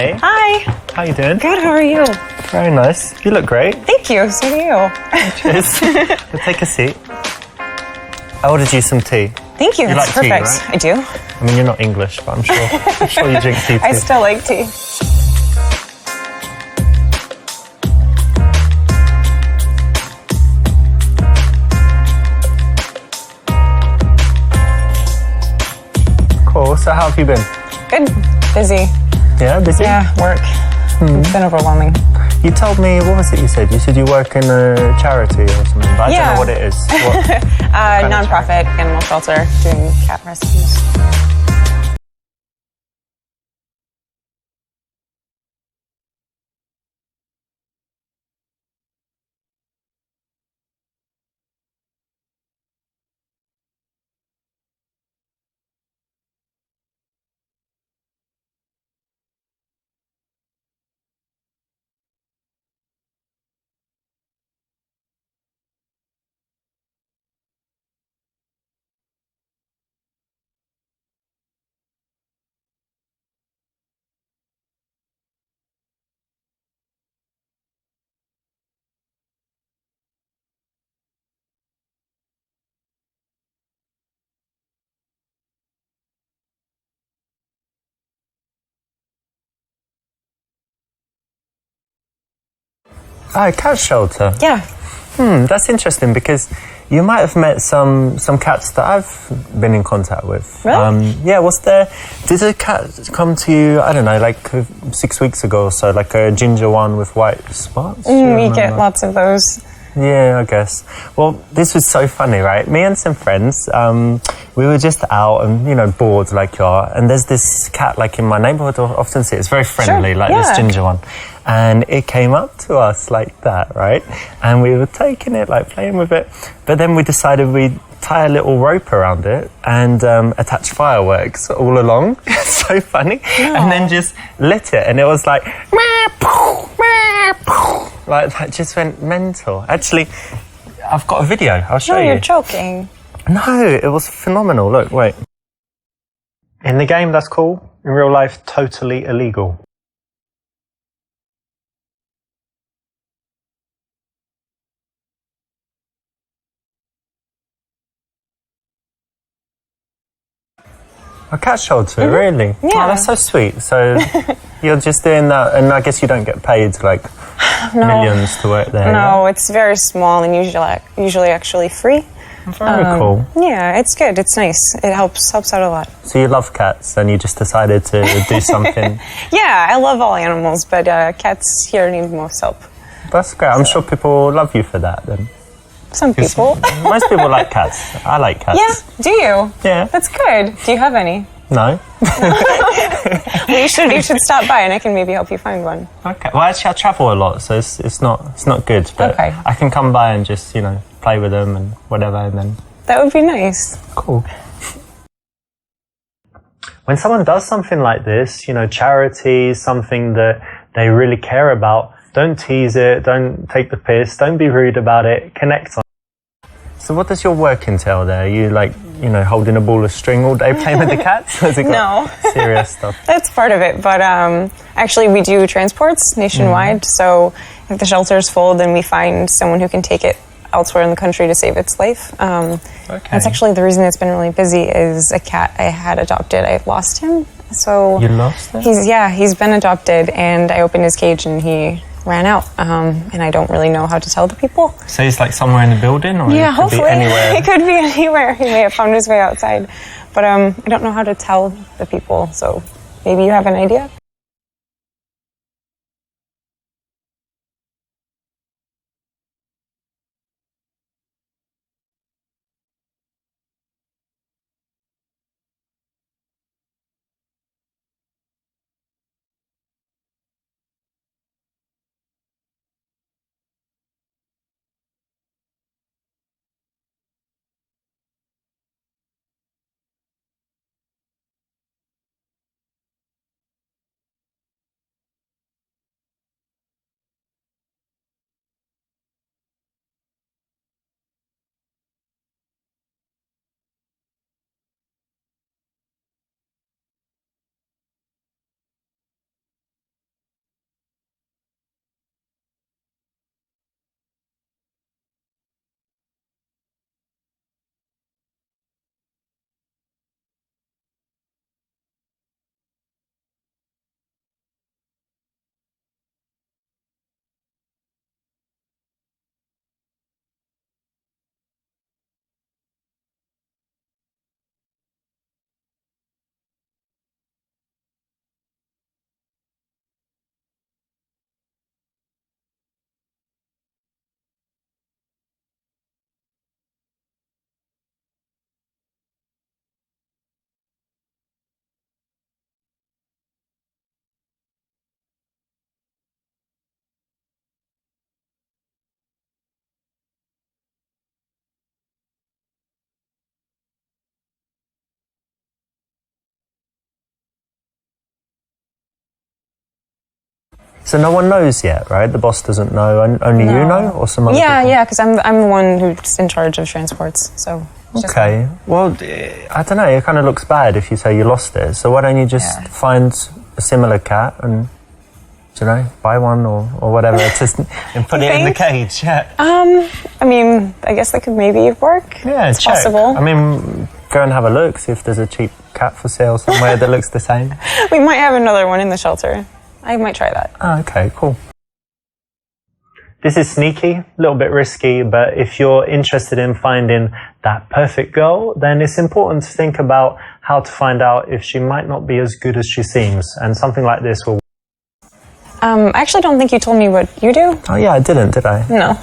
Hey. Hi. How you doing? Good, how are you? Very nice. You look great. Thank you, so do you. Cheers. We'll take a seat. I ordered you some tea. Thank you, that's like tea, perfect. right? I do. I mean, you're not English, but I'm sure you drink tea too. I still like tea. Cool. So how have you been? Good. Busy. Yeah, busy? Yeah, work. It's been overwhelming. You told me, what was it you said? You said you work in a charity or something, but I don't know what it is. What Non-profit animal shelter doing cat rescues. Oh, cat shelter. Yeah. That's interesting because you might have met some cats that I've been in contact with. Really? Yeah, did a cat come to you, I don't know, like 6 weeks ago or so, like a ginger one with white spots? We get lots of those. Yeah, I guess. Well, this was so funny, right? Me and some friends, we were just out and, bored like you are. And there's this cat, like in my neighborhood, I often see it. It's very friendly, this ginger one. And it came up to us like that, right? And we were taking it, like playing with it. But then we decided we'd tie a little rope around it and attach fireworks all along. It's so funny. No. And then just lit it. And it was like... Like, that just went mental. Actually, I've got a video. I'll show you. No, you're joking. No, it was phenomenal. Look, wait. In the game, that's cool. In real life, totally illegal. A cat shelter, really? Yeah. Oh, that's so sweet. So you're just doing that, and I guess you don't get paid like millions to work there. No, it's very small and usually actually free. Very cool. Yeah, it's good. It's nice. It helps out a lot. So you love cats, and you just decided to do something. Yeah, I love all animals, but cats here need most help. That's great. I'm sure people love you for that then. Some people. Most people like cats. I like cats. Yeah, do you? Yeah. That's good. Do you have any? No. Well, you should stop by and I can maybe help you find one. Okay. Well, actually, I travel a lot, so it's not good. But Okay. I can come by and just play with them and whatever, and then. That would be nice. Cool. When someone does something like this, charity, something that they really care about, don't tease it, don't take the piss, don't be rude about it, connect on it. So what does your work entail there? Are you holding a ball of string all day playing with the cats? Has it got serious stuff? That's part of it, but actually we do transports nationwide, so if the shelter's full, then we find someone who can take it elsewhere in the country to save its life. That's actually the reason it's been really busy is a cat I had adopted. I lost him. So you lost him? He's been adopted, and I opened his cage and he ran out, and I don't really know how to tell the people. So he's like somewhere in the building, or yeah, it could hopefully be anywhere? He could be anywhere. He may have found his way outside, but I don't know how to tell the people. So maybe you have an idea. So no one knows yet, right? The boss doesn't know. Only you know, or some other people? Yeah, because I'm the one who's in charge of transports. So okay. Well, I don't know. It kind of looks bad if you say you lost it. So why don't you just find a similar cat and, you know, buy one or whatever, and put it in the cage? Yeah. I mean, I guess that could maybe work. Yeah, it's check. possible. I mean, go and have a look. See if there's a cheap cat for sale somewhere that looks the same. We might have another one in the shelter. I might try that. Oh, okay, cool. This is sneaky, a little bit risky, but if you're interested in finding that perfect girl, then it's important to think about how to find out if she might not be as good as she seems, and something like this will... I actually don't think you told me what you do. Oh yeah, I didn't, did I? No.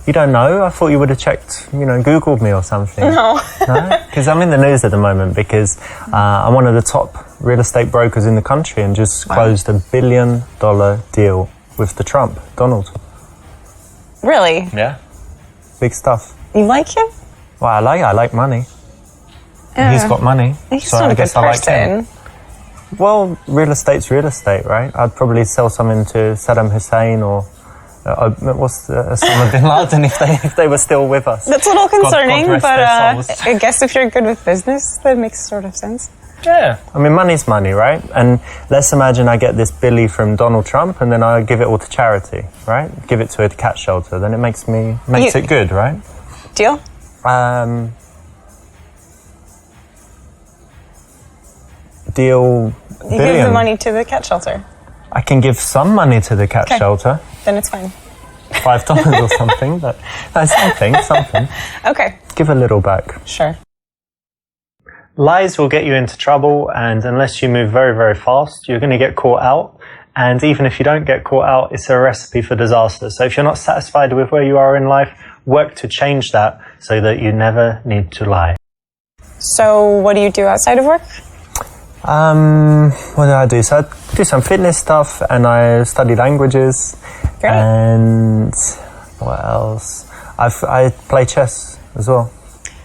You don't know? I thought you would have checked, you know, Googled me or something. No. No? Because I'm in the news at the moment because I'm one of the top real estate brokers in the country and just closed $1 billion deal with the Trump, Donald. Really? Yeah. Big stuff. You like him? Well, I like money. He's got money. He's so not I a good guess I like him. person. Well, real estate's real estate, right? I'd probably sell something to Saddam Hussein or Osama bin Laden if they were still with us. That's a little concerning, God but rest their souls. I guess if you're good with business, that makes sort of sense. Yeah, I mean, money's money, right? And let's imagine I get this Billy from Donald Trump and then I give it all to charity, right? Give it to a cat shelter. Then it makes it good, right? Deal? Deal. You give the money to the cat shelter. I can give some money to the cat shelter. Then it's fine. $5 or something, but something. Okay. Give a little back. Sure. Lies will get you into trouble, and unless you move very, very fast, you're going to get caught out. And even if you don't get caught out, it's a recipe for disaster. So if you're not satisfied with where you are in life, work to change that so that you never need to lie. So what do you do outside of work? What do I do? So I do some fitness stuff and I study languages. Great. And what else? I play chess as well.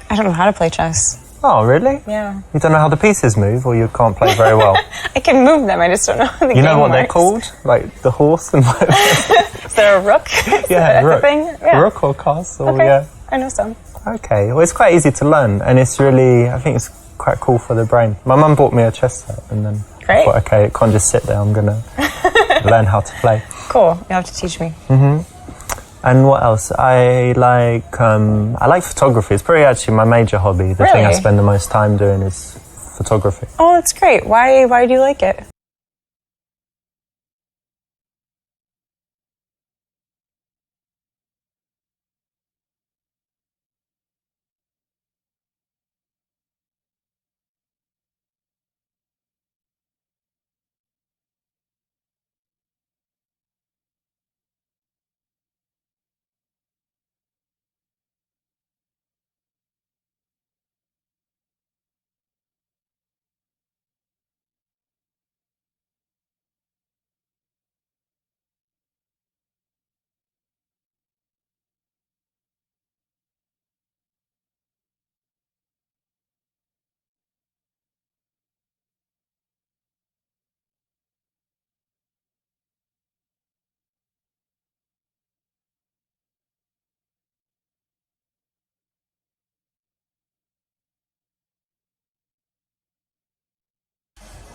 I don't know how to play chess. Oh, really? Yeah. You don't know how the pieces move, or you can't play very well? I can move them, I just don't know how the You know game what works. they're called? Like the horse and Is there a rook? yeah, rook. Yeah. Rook or castle, Okay. yeah. I know some. Okay, well, it's quite easy to learn, and it's really, I think it's quite cool for the brain. My mum bought me a chess set, and then I thought, okay, it can't just sit there, I'm going to learn how to play. Cool, you have to teach me. Mm-hmm. And what else? I like photography. It's probably actually my major hobby. The thing I spend the most time doing is photography. Oh, that's great. Why do you like it?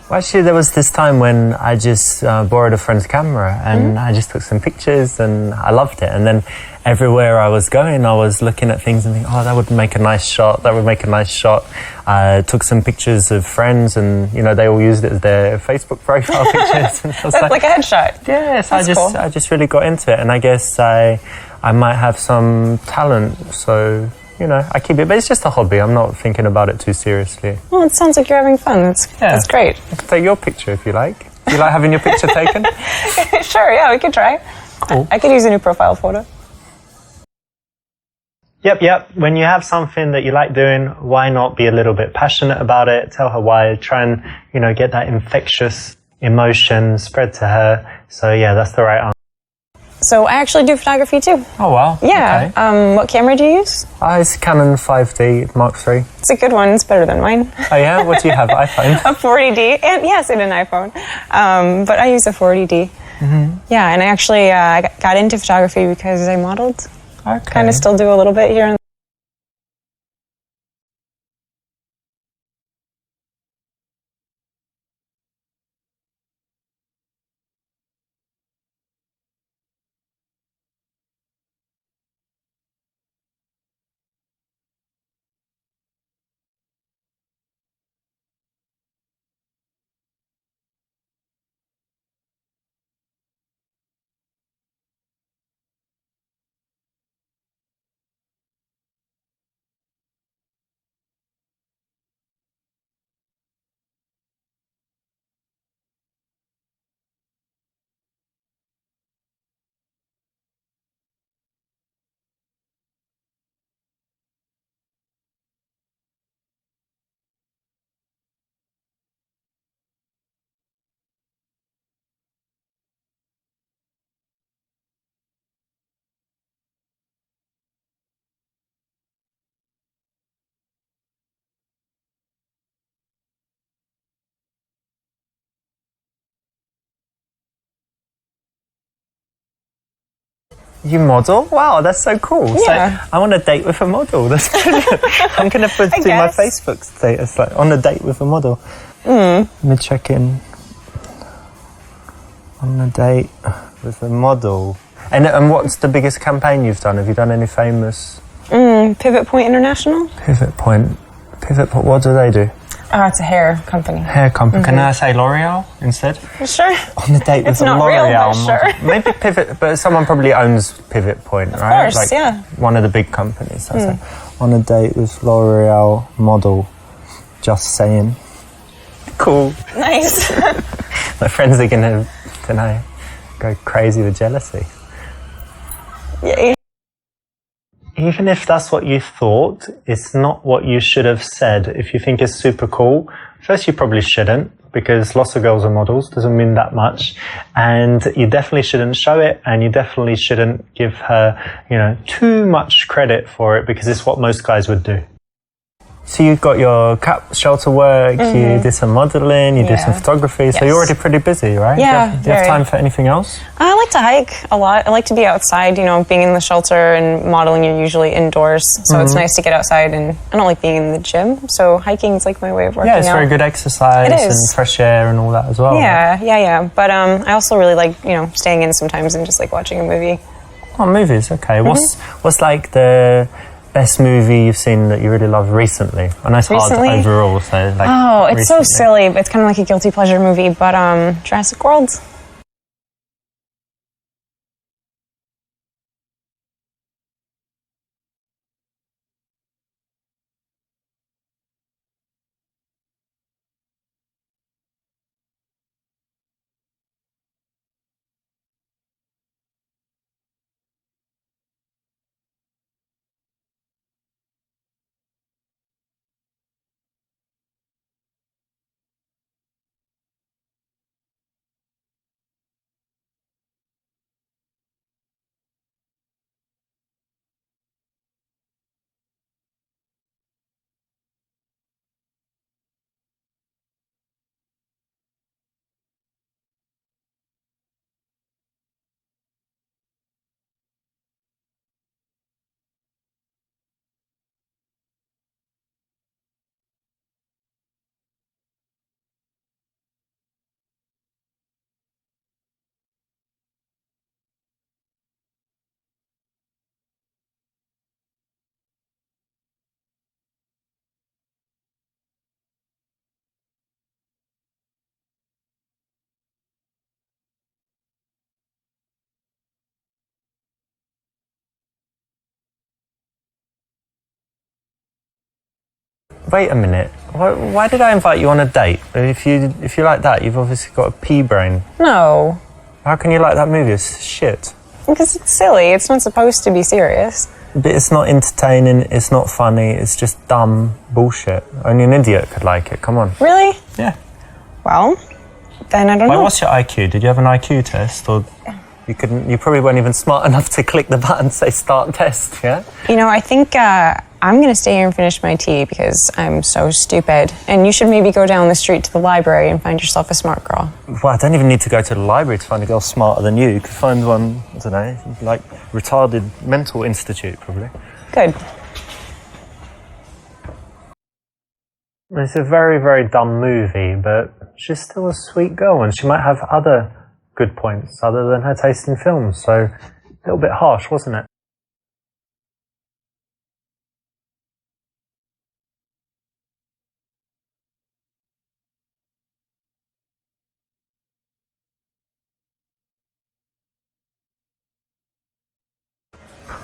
Well, actually, there was this time when I just borrowed a friend's camera and I just took some pictures and I loved it. And then everywhere I was going, I was looking at things and thinking, oh, that would make a nice shot. That would make a nice shot. I took some pictures of friends and, you know, they all used it as their Facebook profile pictures. And I was That's like a headshot. Yes, Cool. I just really got into it. And I guess I might have some talent. So, you know, I keep it, but it's just a hobby. I'm not thinking about it too seriously. Well, it sounds like you're having fun. That's great. I can take your picture if you like. Do you like having your picture taken? Sure, yeah, we could try. Cool. I could use a new profile photo. Yep. When you have something that you like doing, why not be a little bit passionate about it? Tell her why. Try and, you know, get that infectious emotion spread to her. So yeah, that's the right answer. So I actually do photography too. Oh wow. Yeah. Okay. What camera do you use? It's Canon 5D Mark III. It's a good one. It's better than mine. Oh yeah? What do you have? iPhone? A 40D. And yes, and an iPhone. But I use a 40D. Mm-hmm. Yeah, and I actually got into photography because I modeled. Okay. Kind of still do a little bit here and You model? Wow, that's so cool. Yeah. So I want a date with a model. That's brilliant. I'm going to put it in my Facebook status, like on a date with a model. Let me check in. On a date with a model. And what's the biggest campaign you've done? Have you done any famous? Pivot Point International. Pivot Point, what do they do? It's a hair company. Hair company. Can I say L'Oreal instead? Sure. On a date with It's a not real, L'Oreal but model. sure. Maybe Pivot, but someone probably owns Pivot Point, right? Of course, yeah. One of the big companies. I say. On a date with L'Oreal model. Just saying. Cool. Nice. My friends are gonna, go crazy with jealousy. Yay. Even if that's what you thought, it's not what you should have said. If you think it's super cool, first you probably shouldn't, because lots of girls are models, doesn't mean that much. And you definitely shouldn't show it, and you definitely shouldn't give her, too much credit for it, because it's what most guys would do. So you got your cat shelter work, you did some modelling, you did some photography, so you're already pretty busy, right? Yeah, Do you have time for anything else? I like to hike a lot. I like to be outside, being in the shelter and modeling, you're usually indoors. So it's nice to get outside, and I don't like being in the gym. So hiking is like my way of working out. Yeah, it's very good exercise and fresh air and all that as well. Yeah, yeah. But I also really like, staying in sometimes and just like watching a movie. Oh, movies, okay. What's like the best movie you've seen that you really love recently? I know it's hard overall, so like... it's so silly, but it's kind of like a guilty pleasure movie, but Jurassic World. Wait a minute. Why did I invite you on a date? If you like that, you've obviously got a pea brain. No. How can you like that movie? It's shit. Because it's silly. It's not supposed to be serious. But it's not entertaining, it's not funny, it's just dumb bullshit. Only an idiot could like it, come on. Really? Yeah. Well, then I don't know. What's your IQ? Did you have an IQ test? Or you probably weren't even smart enough to click the button and say start test, yeah? You know, I think I'm going to stay here and finish my tea because I'm so stupid. And you should maybe go down the street to the library and find yourself a smart girl. Well, I don't even need to go to the library to find a girl smarter than you. You could find one, I don't know, like retarded mental institute, probably. Good. It's a very, very dumb movie, but she's still a sweet girl and she might have other good points other than her taste in films. So, a little bit harsh, wasn't it?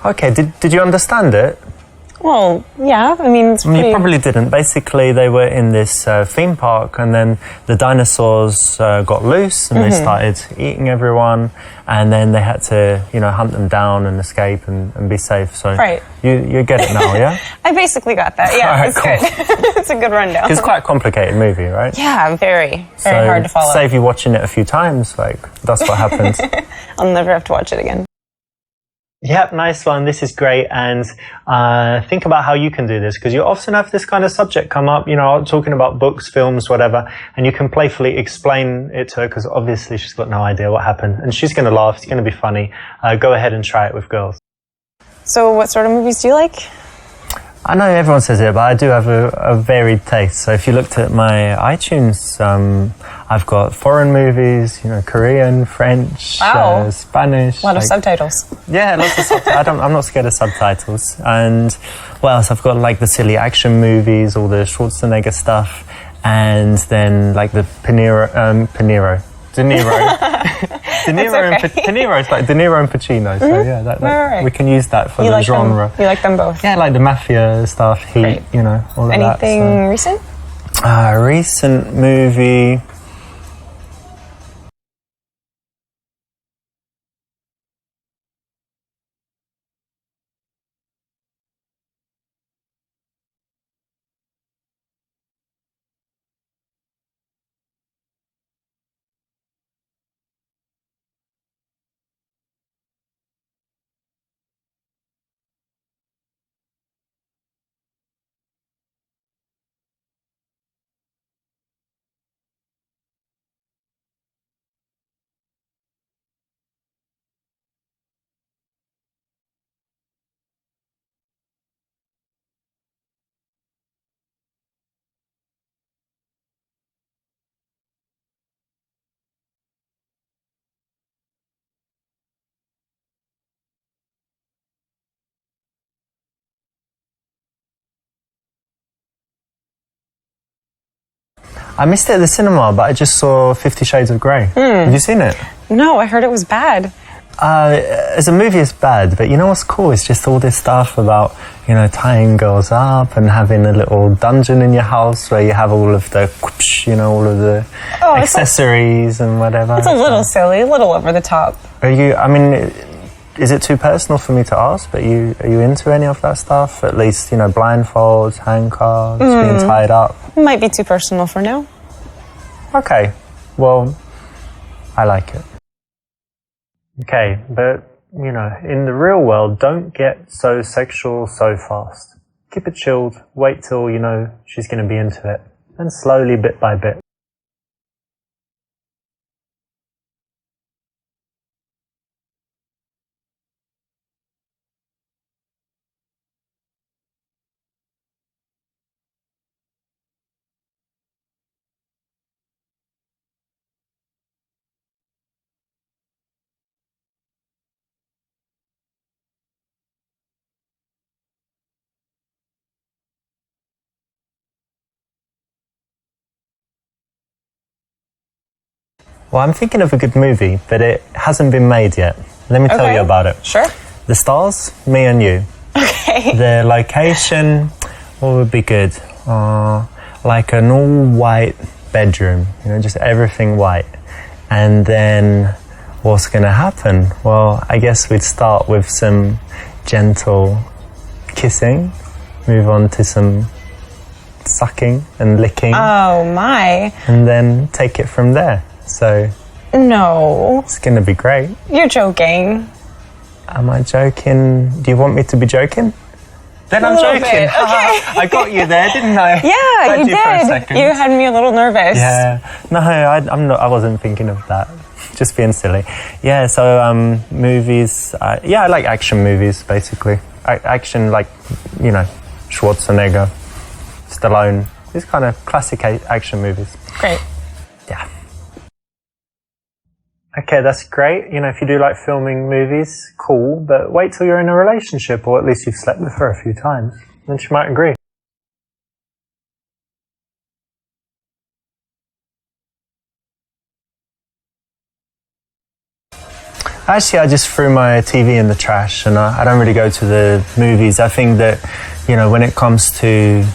Okay, did you understand it? Well, yeah, I mean, it's pretty... You probably didn't. Basically, they were in this theme park and then the dinosaurs got loose and they started eating everyone and then they had to, hunt them down and escape and be safe. So right. You get it now, yeah? I basically got that, yeah, Right, it's cool. good. It's a good rundown. It's quite a complicated movie, right? Yeah, very hard to follow. Save you watching it a few times, that's what happens. I'll never have to watch it again. Yep, nice one. This is great. And think about how you can do this, because you often have this kind of subject come up, talking about books, films, whatever, and you can playfully explain it to her, because obviously she's got no idea what happened. And she's going to laugh. It's going to be funny. Go ahead and try it with girls. So what sort of movies do you like? I know everyone says it, but I do have a varied taste. So if you looked at my iTunes, I've got foreign movies, Korean, French, Spanish. A lot of subtitles. Yeah, lots of subtitles. I'm not scared of subtitles. And what else? I've got like the silly action movies, all the Schwarzenegger stuff, and then like the De Niro. De Niro is like De Niro and Pacino. So yeah, we can use that for the genre. You like them both? Yeah, like the mafia stuff, Heat, all of Anything that. recent? Recent movie. I missed it at the cinema, but I just saw 50 Shades of Grey. Have you seen it? No, I heard it was bad. As a movie, it's bad, but you know what's cool? It's just all this stuff about, tying girls up and having a little dungeon in your house where you have all of the, all of the accessories and whatever. It's a little silly, a little over the top. Is it too personal for me to ask, but are you into any of that stuff? At least, blindfolds, handcuffs, being tied up? It might be too personal for now. Okay, well, I like it. Okay, but, in the real world, don't get so sexual so fast. Keep it chilled, wait till she's going to be into it, and slowly, bit by bit. Well, I'm thinking of a good movie, but it hasn't been made yet. Let me tell you about it. Sure. The stars, me and you. Okay. The location, what would be good? like an all-white bedroom, you know, just everything white. And then what's going to happen? Well, I guess we'd start with some gentle kissing, move on to some sucking and licking. Oh, my. And then take it from there. So... No. It's going to be great. You're joking. Am I joking? Do you want me to be joking? Then I'm joking. Okay. I got you there, didn't I? Yeah, you did. For a second. You had me a little nervous. Yeah. No, I'm not. I wasn't thinking of that. Just being silly. Yeah. So movies. I like action movies basically. Action, like, you know, Schwarzenegger, Stallone. These kind of classic action movies. Great. Yeah. Okay, that's great. You know, if you do like filming movies, cool, but wait till you're in a relationship, or at least you've slept with her a few times. Then she might agree. Actually, I just threw my TV in the trash, and I don't really go to the movies. I think that, you know, when it comes to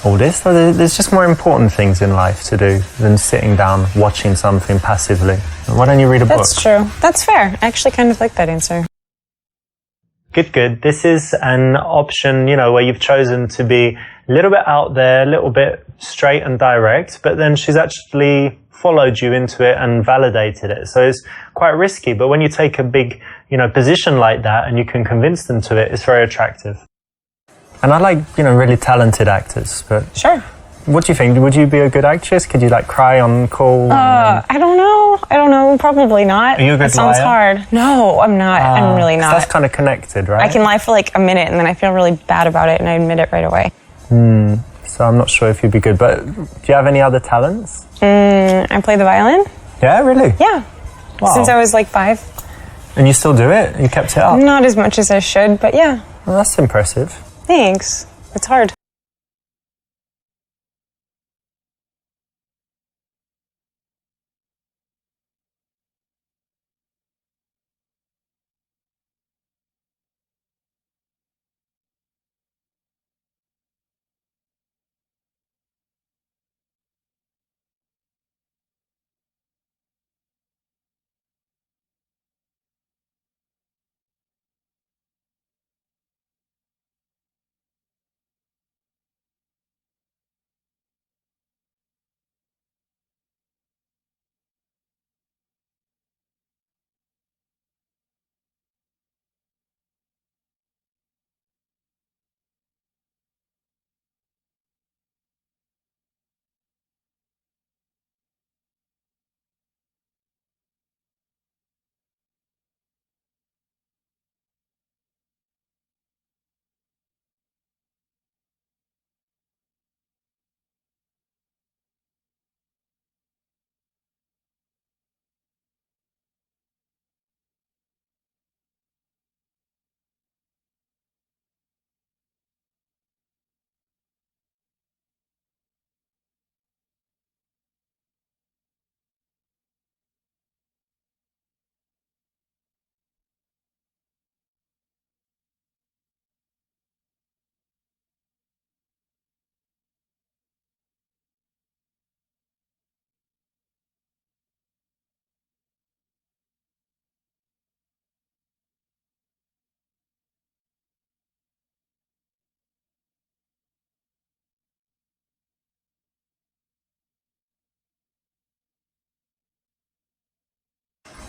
all this, there's just more important things in life to do than sitting down watching something passively. Why don't you read a book? That's true. That's fair. I actually kind of like that answer. Good. This is an option, you know, where you've chosen to be a little bit out there, a little bit straight and direct, but then she's actually followed you into it and validated it. So it's quite risky, but when you take a big, you know, position like that and you can convince them to it, it's very attractive. And I like, you know, really talented actors, but... Sure. What do you think? Would you be a good actress? Could you, like, cry on call? I don't know. Probably not. Are you a good liar? Sounds hard. No, I'm not. I'm really not. So that's kind of connected, right? I can lie for like a minute and then I feel really bad about it and I admit it right away. So I'm not sure if you'd be good, but do you have any other talents? I play the violin. Yeah, really? Yeah. Wow. Since I was like 5. And you still do it? You kept it up? Not as much as I should, but yeah. Well, that's impressive. Thanks. It's hard.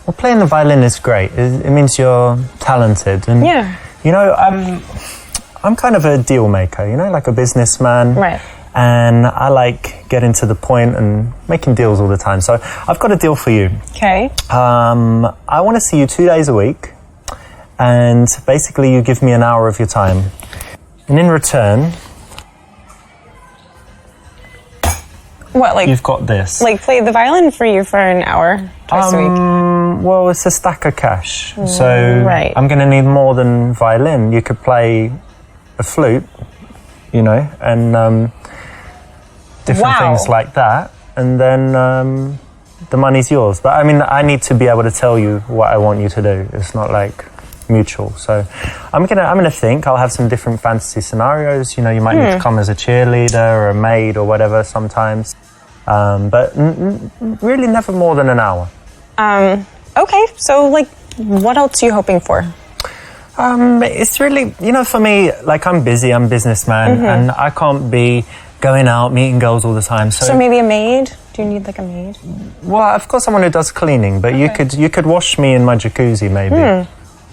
Well, playing the violin is great. It means you're talented. And, Yeah. you know, I'm kind of a deal maker, you know, like a businessman. Right. And I like getting to the point and making deals all the time. So I've got a deal for you. Okay. I want to see you 2 days a week. And basically you give me an hour of your time. And in return... What, like... You've got this. Like play the violin for you for an hour twice a week? Well, it's a stack of cash. So Right. I'm going to need more than violin. You could play a flute, you know, and different Wow. things like that. And then the money's yours. But I mean, I need to be able to tell you what I want you to do. It's not like mutual. So I'm gonna think. I'll have some different fantasy scenarios. You know, you might need to come as a cheerleader or a maid or whatever sometimes, but really never more than an hour. Okay, so like, what else are you hoping for? It's really, you know, for me, like, I'm busy, I'm a businessman, and I can't be going out meeting girls all the time. So maybe a maid? Do you need like a maid? Well, of course, someone who does cleaning, but you could wash me in my jacuzzi, maybe.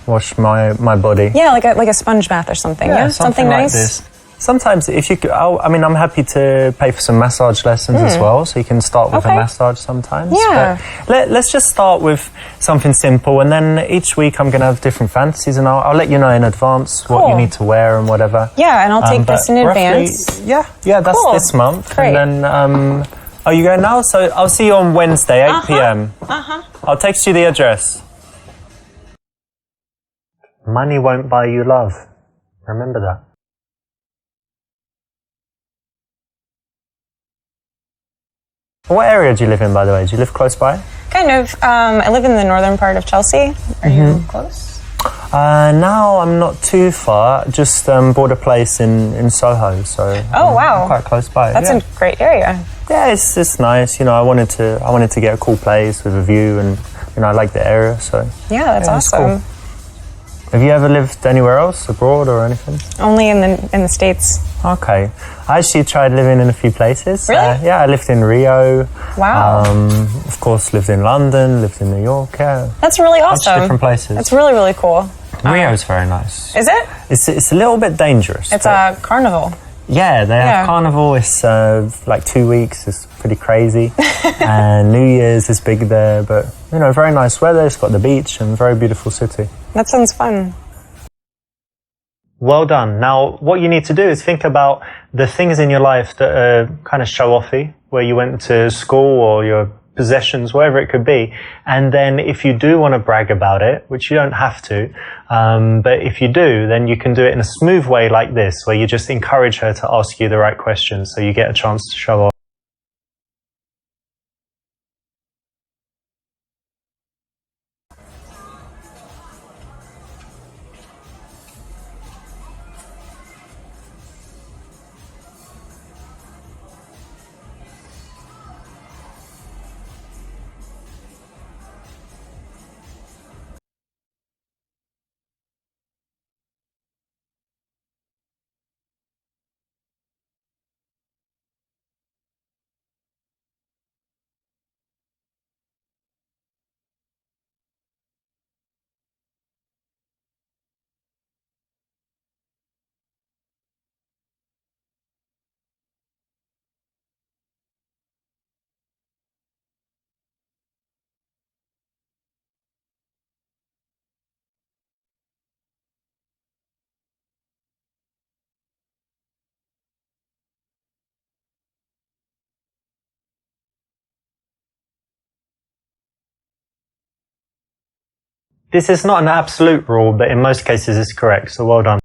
Wash my body. Yeah, like a sponge bath or something. Yeah, something like nice. this. Sometimes, if you could, I mean, I'm happy to pay for some massage lessons as well, so you can start with a massage sometimes. Yeah. But let's just start with something simple, and then each week I'm going to have different fantasies, and I'll let you know in advance what you need to wear and whatever. Yeah, and I'll take this in advance. Yeah, that's this month. Great. And then, are you going now? So I'll see you on Wednesday, 8 p.m. I'll text you the address. Money won't buy you love. Remember that. What area do you live in, by the way? Do you live close by? Kind of. I live in the northern part of Chelsea. Are you close? Now I'm not too far. Just bought a place in Soho, so I'm quite close by. That's a great area. Yeah, it's nice. You know, I wanted to get a cool place with a view, and you know, I like the area. So yeah, that's awesome. Cool. Have you ever lived anywhere else, abroad or anything? Only in the States. Okay. I actually tried living in a few places. Really? Yeah, I lived in Rio. Wow. Of course, lived in London, lived in New York. Yeah. That's really awesome. Different places. That's really, really cool. Rio's very nice. Is it? It's a little bit dangerous. It's a carnival. Yeah, they have carnival. It's like 2 weeks. It's pretty crazy. And New Year's is big there. But, you know, very nice weather. It's got the beach and very beautiful city. That sounds fun. Well done. Now, what you need to do is think about the things in your life that are kind of show-offy, where you went to school or your possessions, whatever it could be. And then if you do want to brag about it, which you don't have to, but if you do, then you can do it in a smooth way like this, where you just encourage her to ask you the right questions so you get a chance to show off. This is not an absolute rule, but in most cases it's correct, so well done.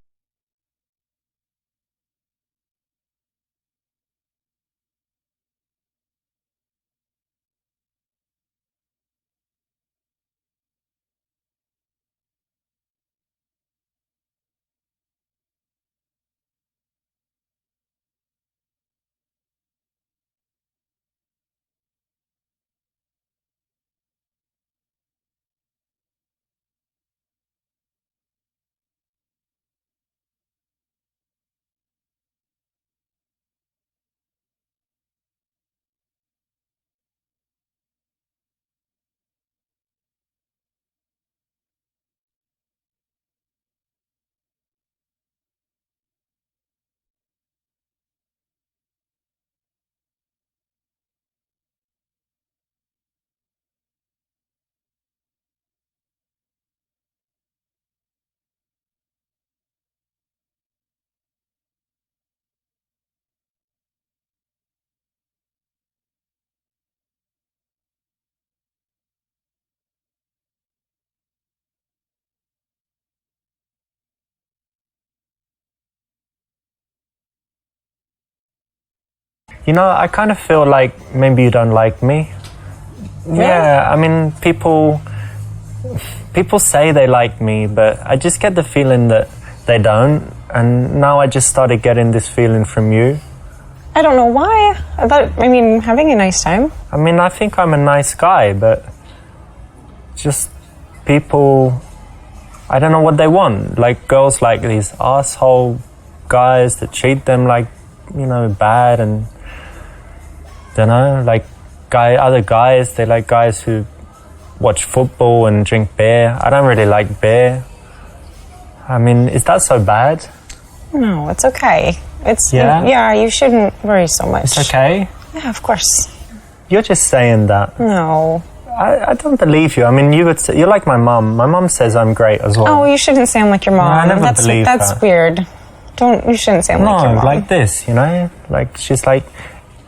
You know, I kind of feel like maybe you don't like me. Really? Yeah, I mean, people people say they like me, but I just get the feeling that they don't. And now I just started getting this feeling from you. I don't know why. Having a nice time. I mean, I think I'm a nice guy, but just people, I don't know what they want. Like, girls like these asshole guys that treat them like, bad, and, don't know, like, other guys, they like guys who watch football and drink beer. I don't really like beer. I mean, is that so bad? No, it's okay. Yeah? You shouldn't worry so much. It's okay? Yeah, of course. You're just saying that. No. I don't believe you. I mean, you're like my mum. My mum says I'm great as well. Oh, you shouldn't sound like your mom. No, I never believe that's her. Weird. You shouldn't sound like your mom. Like this, Like, she's like,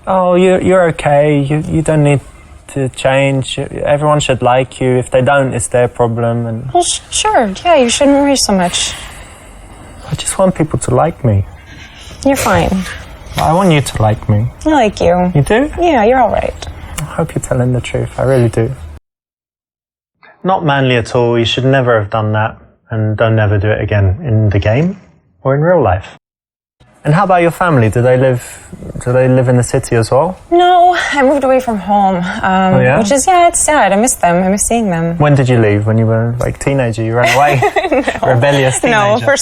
oh, you're okay. You don't need to change. Everyone should like you. If they don't, it's their problem. And well, sure. Yeah, you shouldn't worry so much. I just want people to like me. You're fine. I want you to like me. I like you. You do? Yeah, you're all right. I hope you're telling the truth. I really do. Not manly at all. You should never have done that. And don't never do it again in the game or in real life. And how about your family? Do they live in the city as well? No, I moved away from home. Which is, it's sad. I miss them. I miss seeing them. When did you leave? When you were like teenager? You ran away? No. Rebellious teenager? No, for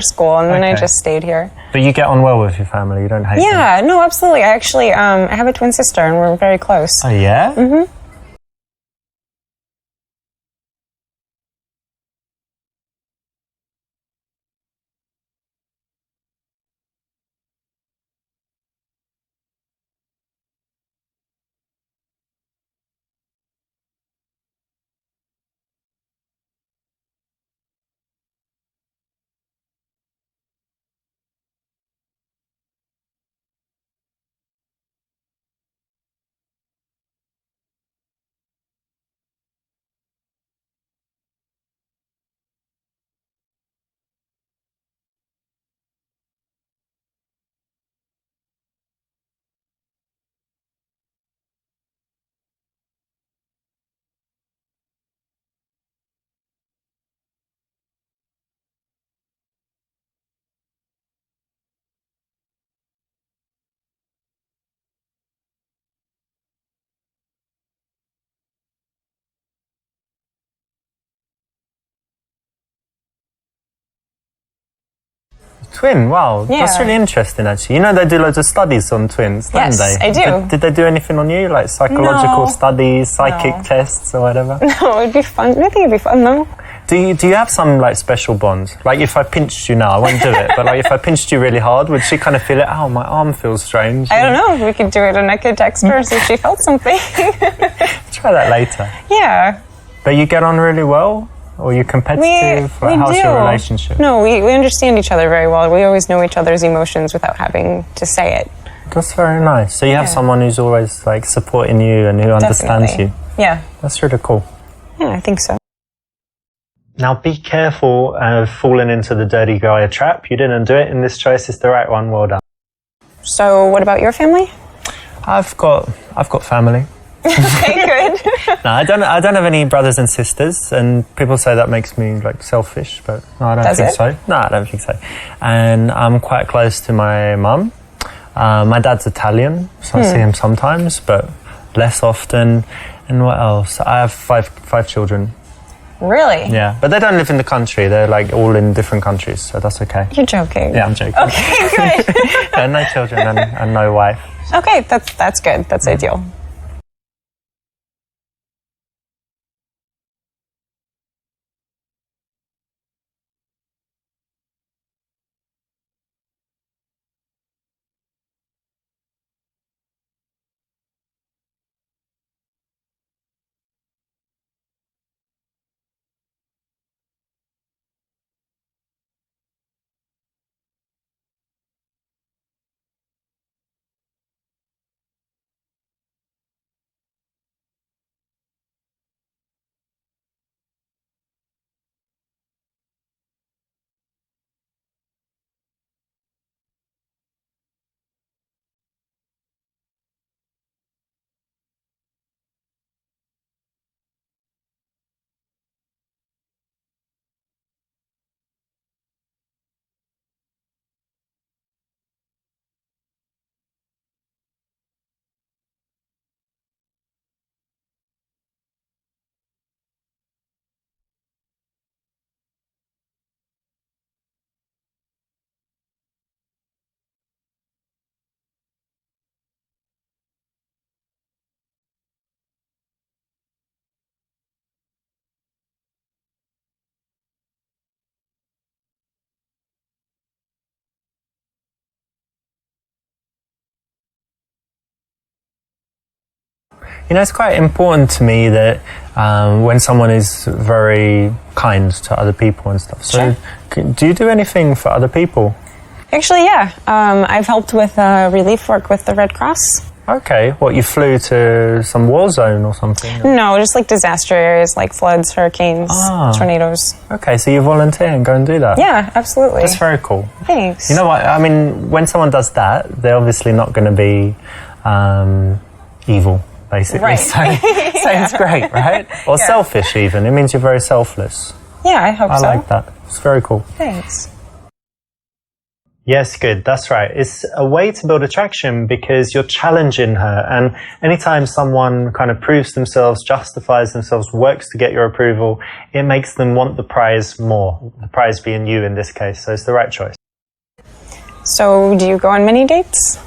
school. And then I just stayed here. But you get on well with your family? You don't hate them? Yeah, no, absolutely. I actually, I have a twin sister and we're very close. Oh, yeah? Mm-hmm. Twin, wow, that's really interesting actually. They do loads of studies on twins, don't they? Yes, I do. Did they do anything on you, like psychological studies, psychic tests or whatever? No, it'd be fun. I think it'd be fun though. Do you have some like special bonds? Like if I pinched you now, I won't do it, but like if I pinched you really hard, would she kind of feel it? Oh, my arm feels strange. I don't know. We could do it and I could text her see if she felt something. Try that later. Yeah. But you get on really well? Or you're competitive? How's your relationship? No, we understand each other very well. We always know each other's emotions without having to say it. That's very nice. So you have someone who's always like supporting you and who understands you. Yeah. That's really cool. Yeah, I think so. Now be careful of falling into the dirty guy trap. You didn't do it, and this choice is the right one. Well done. So what about your family? I've got family. Okay, good. No, I don't have any brothers and sisters, and people say that makes me like selfish, but no, I don't think so. No, I don't think so. And I'm quite close to my mum. My dad's Italian, so I see him sometimes, but less often. And what else? I have five children. Really? Yeah, but they don't live in the country. They're like all in different countries, so that's okay. You're joking. Yeah, I'm joking. Okay, good. No children and no wife. Okay, that's good. That's ideal. You know, it's quite important to me that when someone is very kind to other people and stuff. So, do you do anything for other people? Actually, yeah. I've helped with relief work with the Red Cross. Okay. What, you flew to some war zone or something? No, just like disaster areas like floods, hurricanes, tornadoes. Okay, so you volunteer and go and do that? Yeah, absolutely. That's very cool. Thanks. You know what? I mean, when someone does that, they're obviously not going to be evil, basically. Right. So it's great, right? Or selfish even. It means you're very selfless. Yeah, I hope so. I like that. It's very cool. Thanks. Yes, good. That's right. It's a way to build attraction because you're challenging her. And anytime someone kind of proves themselves, justifies themselves, works to get your approval, it makes them want the prize more. The prize being you in this case. So it's the right choice. So, do you go on many dates?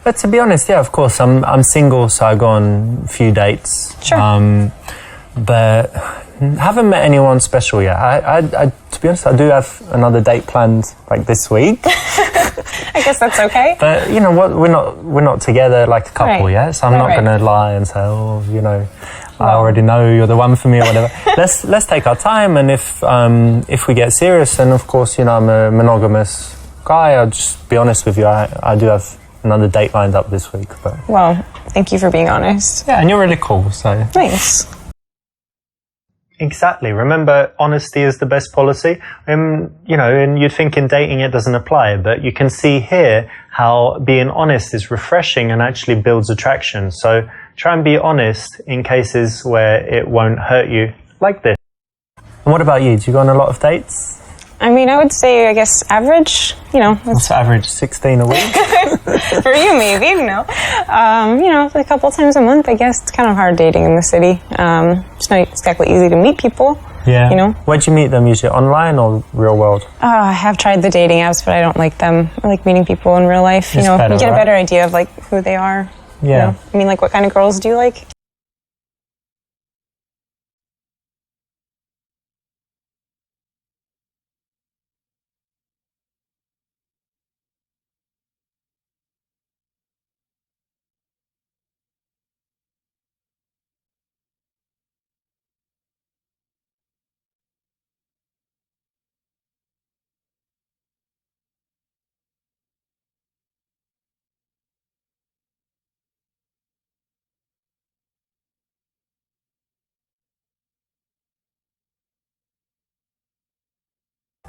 But to be honest, yeah, of course, I'm single, so I go on a few dates. Sure. But haven't met anyone special yet. I, to be honest, I do have another date planned like this week. I guess that's okay. But you know what? We're not together like a couple yet, so I'm not going to lie and say, oh, you know, I already know you're the one for me or whatever. let's take our time, and if we get serious, then of course, you know, I'm a monogamous guy. I'll just be honest with you. I do have another date lined up this week. But well, thank you for being honest. Yeah, and you're really cool. So thanks. Exactly. Remember, honesty is the best policy. You know, and you'd think in dating it doesn't apply, but you can see here how being honest is refreshing and actually builds attraction. So try and be honest in cases where it won't hurt you, like this. And what about you? Do you go on a lot of dates? I mean, I would say, I guess, average, you know. What's average? 16 a week? For you, maybe, no. You know, a couple times a month, I guess. It's kind of hard dating in the city. It's not exactly easy to meet people. Yeah. You know? Where'd you meet them? Usually online or real world? I have tried the dating apps, but I don't like them. I like meeting people in real life. You know, better, you get a better idea of, like, who they are. Yeah. You know? I mean, like, what kind of girls do you like?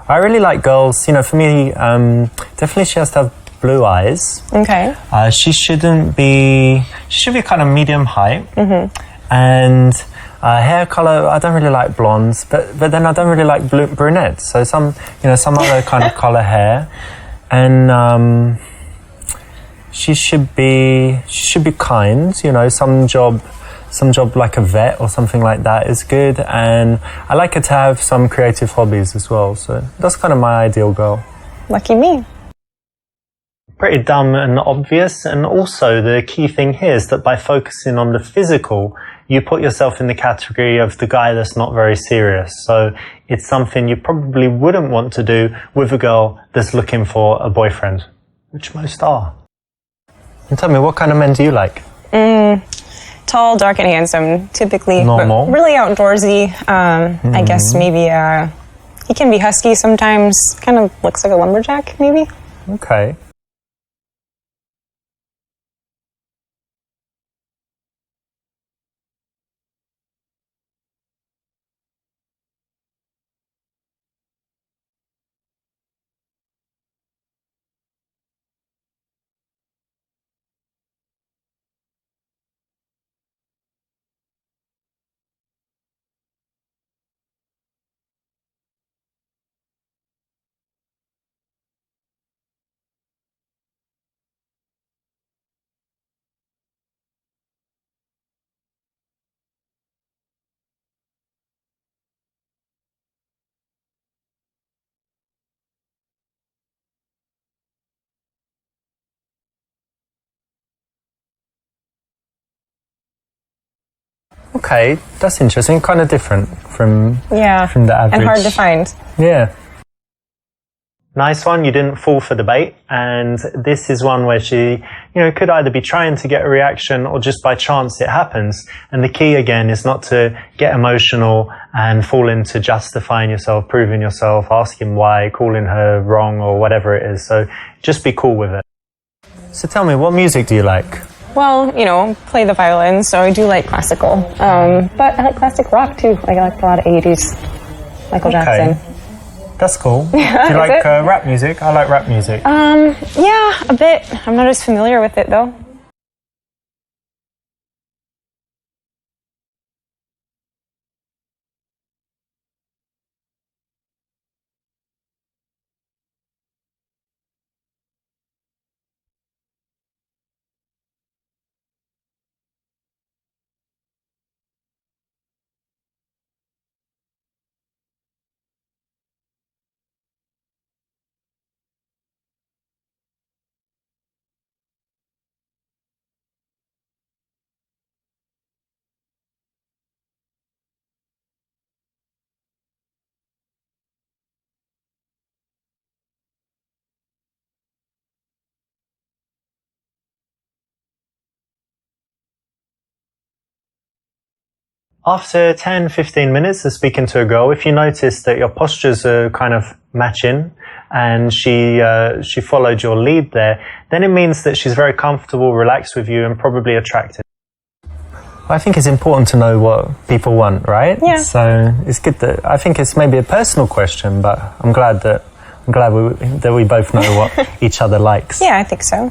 I really like girls. You know, for me, definitely she has to have blue eyes. Okay. She should be kind of medium height. Mm-hmm. And hair color, I don't really like blondes, but then I don't really like brunettes. So some other kind of color hair. And she should be kind. You know, some job like a vet or something like that is good, and I like her to have some creative hobbies as well, so that's kind of my ideal girl. Lucky me. Pretty dumb and obvious, and also the key thing here is that by focusing on the physical, you put yourself in the category of the guy that's not very serious, so it's something you probably wouldn't want to do with a girl that's looking for a boyfriend, which most are. And tell me, what kind of men do you like? Tall, dark, and handsome, typically. Normal. But really outdoorsy. I guess maybe, He can be husky sometimes, kind of looks like a lumberjack, maybe. Okay. Okay, that's interesting. Kind of different from the average. And hard to find. Yeah. Nice one. You didn't fall for the bait. And this is one where she, could either be trying to get a reaction or just by chance it happens. And the key again is not to get emotional and fall into justifying yourself, proving yourself, asking why, calling her wrong or whatever it is. So just be cool with it. So tell me, what music do you like? Well, play the violin, so I do like classical. But I like classic rock too. I like a lot of 80s. Michael Jackson. That's cool. Do you like rap music? I like rap music. Yeah, a bit. I'm not as familiar with it though. After 10, 15 minutes of speaking to a girl, if you notice that your postures are kind of matching and she followed your lead there, then it means that she's very comfortable, relaxed with you and probably attracted. I think it's important to know what people want, right? Yeah. So it's good that, I think it's maybe a personal question, but I'm glad that we both know what each other likes. Yeah, I think so.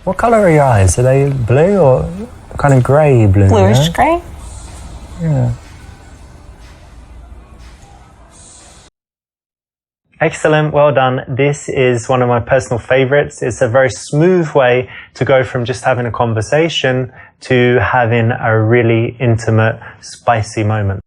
What colour are your eyes? Are they blue or kind of grey blue? Bluish grey? Yeah. Excellent, well done. This is one of my personal favorites. It's a very smooth way to go from just having a conversation to having a really intimate, spicy moment.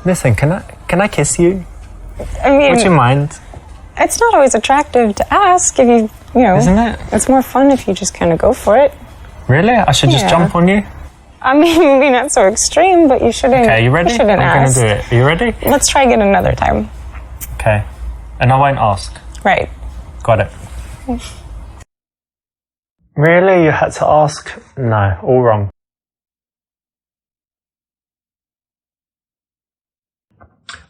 Listen, can I kiss you? I mean, would you mind? It's not always attractive to ask if you know. Isn't it? It's more fun if you just kind of go for it. Really? I should just jump on you? I mean, maybe not so extreme, but you shouldn't. Okay, you ready? You shouldn't I'm ask. going to do it. Are you ready? Let's try again another time. Okay. And I won't ask. Right. Got it. Really? You had to ask? No, all wrong.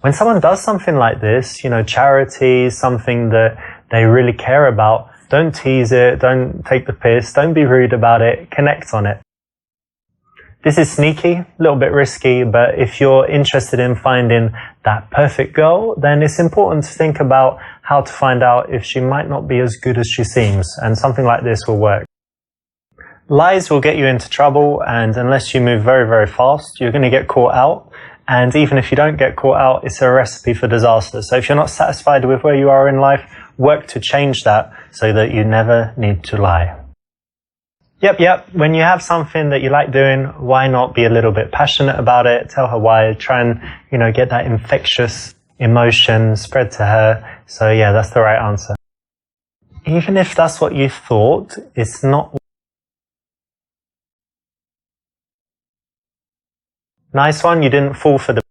When someone does something like this, you know, charity, something that they really care about, don't tease it, don't take the piss, don't be rude about it, connect on it. This is sneaky, a little bit risky, but if you're interested in finding that perfect girl, then it's important to think about how to find out if she might not be as good as she seems, and something like this will work. Lies will get you into trouble, and unless you move very, very fast, you're going to get caught out. And even if you don't get caught out, it's a recipe for disaster. So if you're not satisfied with where you are in life, work to change that so that you never need to lie. Yep. When you have something that you like doing, why not be a little bit passionate about it? Tell her why. Try and, you know, get that infectious emotion spread to her. So yeah, that's the right answer. Even if that's what you thought, it's not. Nice one, you didn't fall for the...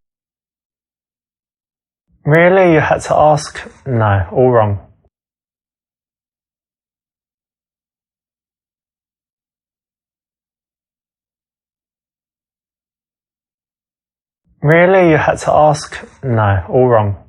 Really? You had to ask? No, all wrong. Really? You had to ask? No, all wrong.